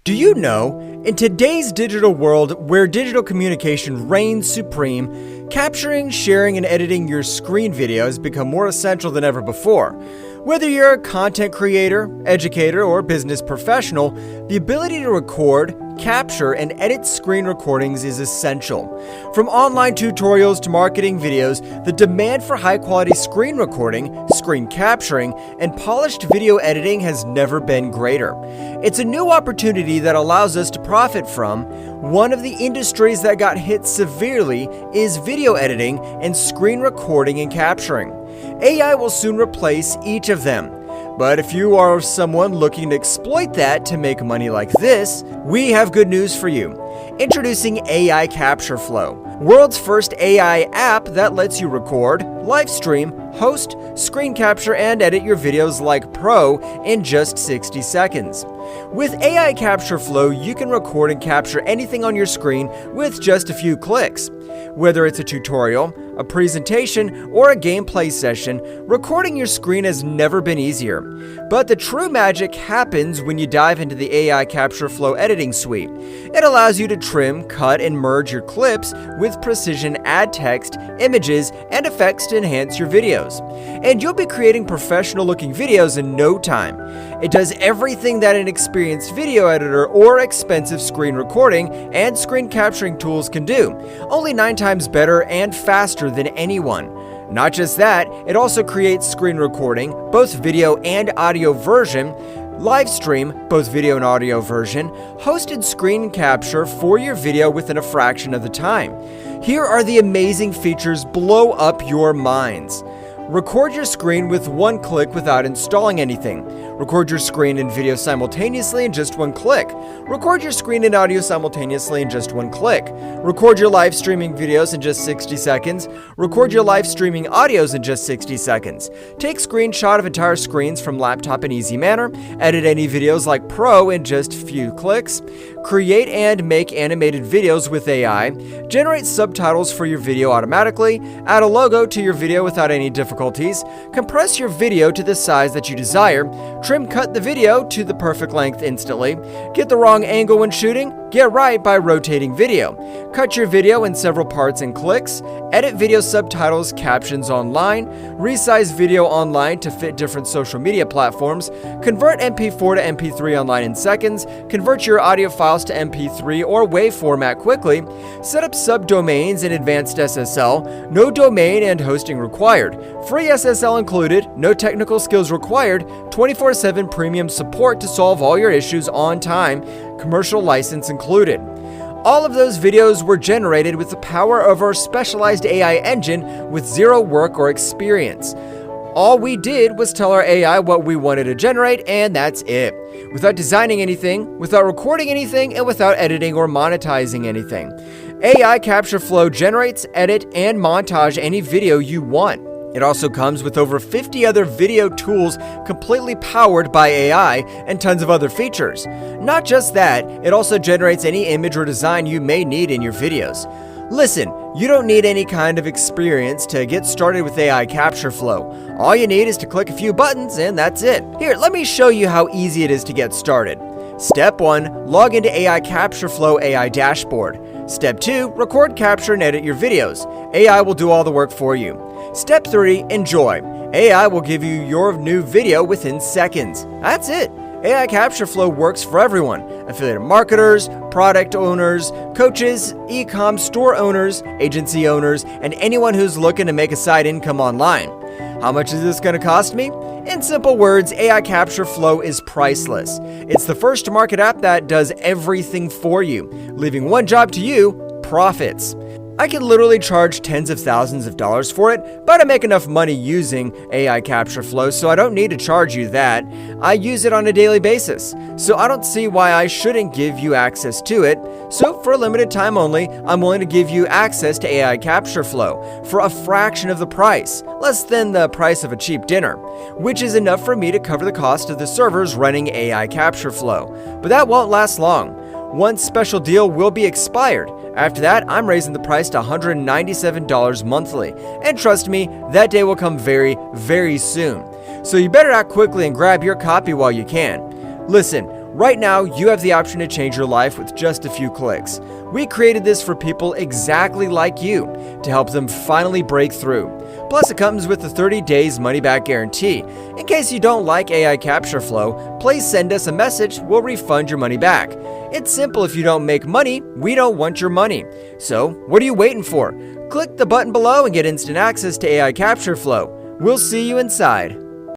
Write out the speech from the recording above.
Do you know, in today's digital world where digital communication reigns supreme, capturing, sharing, and editing your screen video has become more essential than ever before. Whether you're a content creator, educator, or business professional, the ability to record, capture, and edit screen recordings is essential. From online tutorials to marketing videos, the demand for high-quality screen recording, screen capturing, and polished video editing has never been greater. It's a new opportunity that allows us to profit from. One of the industries that got hit severely is video editing and screen recording and capturing. AI will soon replace each of them. But if you are someone looking to exploit that to make money like this, we have good news for you. Introducing AI CaptureFlow, world's first AI app that lets you record, live stream, host, screen capture, and edit your videos like pro in just 60 seconds. With AI CaptureFlow, you can record and capture anything on your screen with just a few clicks. Whether it's a tutorial, a presentation, or a gameplay session, recording your screen has never been easier. But the true magic happens when you dive into the AI CaptureFlow editing suite. It allows you to trim, cut, and merge your clips with precision, add text, images, and effects to enhance your videos. And you'll be creating professional-looking videos in no time. It does everything that an experienced video editor or expensive screen recording and screen capturing tools can do, only 9 times better and faster than anyone. Not just that, it also creates screen recording, both video and audio version, live stream, both video and audio version, hosted screen capture for your video within a fraction of the time. Here are the amazing features blow up your minds. Record your screen with one click without installing anything. Record your screen and video simultaneously in just one click. Record your screen and audio simultaneously in just one click. Record your live streaming videos in just 60 seconds. Record your live streaming audios in just 60 seconds. Take screenshot of entire screens from laptop in easy manner. Edit any videos like pro in just few clicks. Create and make animated videos with AI. Generate subtitles for your video automatically. Add a logo to your video without any difficulties. Compress your video to the size that you desire. Trim cut the video to the perfect length instantly. Get the wrong angle when shooting? Get right by rotating video. Cut your video in several parts and clicks. Edit video subtitles, captions online. Resize video online to fit different social media platforms. Convert MP4 to MP3 online in seconds. Convert your audio files to MP3 or WAV format quickly. Set up subdomains in advanced SSL. No domain and hosting required. Free SSL included. No technical skills required. 24/7 premium support to solve all your issues on time. Commercial license included. All of those videos were generated with the power of our specialized AI engine with zero work or experience. All we did was tell our AI what we wanted to generate, and that's it. Without designing anything, without recording anything, and without editing or monetizing anything. AI CaptureFlow generates, edit, and montage any video you want. It also comes with over 50 other video tools completely powered by AI and tons of other features. Not just that, it also generates any image or design you may need in your videos. Listen, you don't need any kind of experience to get started with AI CaptureFlow. All you need is to click a few buttons and that's it. Here, let me show you how easy it is to get started. Step 1, log into AI CaptureFlow AI dashboard. Step 2, record, capture, and edit your videos. AI will do all the work for you. Step 3, enjoy. AI will give you your new video within seconds. That's it. AI CaptureFlow works for everyone. Affiliate marketers, product owners, coaches, e-com store owners, agency owners, and anyone who's looking to make a side income online. How much is this going to cost me? In simple words, AI CaptureFlow is priceless. It's the first to market app that does everything for you, leaving one job to you: profits. I could literally charge tens of thousands of dollars for it, but I make enough money using AI CaptureFlow, so I don't need to charge you that. I use it on a daily basis, so I don't see why I shouldn't give you access to it. So for a limited time only, I'm willing to give you access to AI CaptureFlow for a fraction of the price, less than the price of a cheap dinner, which is enough for me to cover the cost of the servers running AI CaptureFlow. But that won't last long. One special deal will be expired. After that, I'm raising the price to $197 monthly. And trust me, that day will come very, very soon. So you better act quickly and grab your copy while you can. Listen, Right now, you have the option to change your life with just a few clicks. We created this for people exactly like you to help them finally break through. Plus, it comes with a 30 days money-back guarantee. In case you don't like AI CaptureFlow, please send us a message, we'll refund your money back. It's simple. If you don't make money, we don't want your money. So, what are you waiting for? Click the button below and get instant access to AI CaptureFlow. We'll see you inside.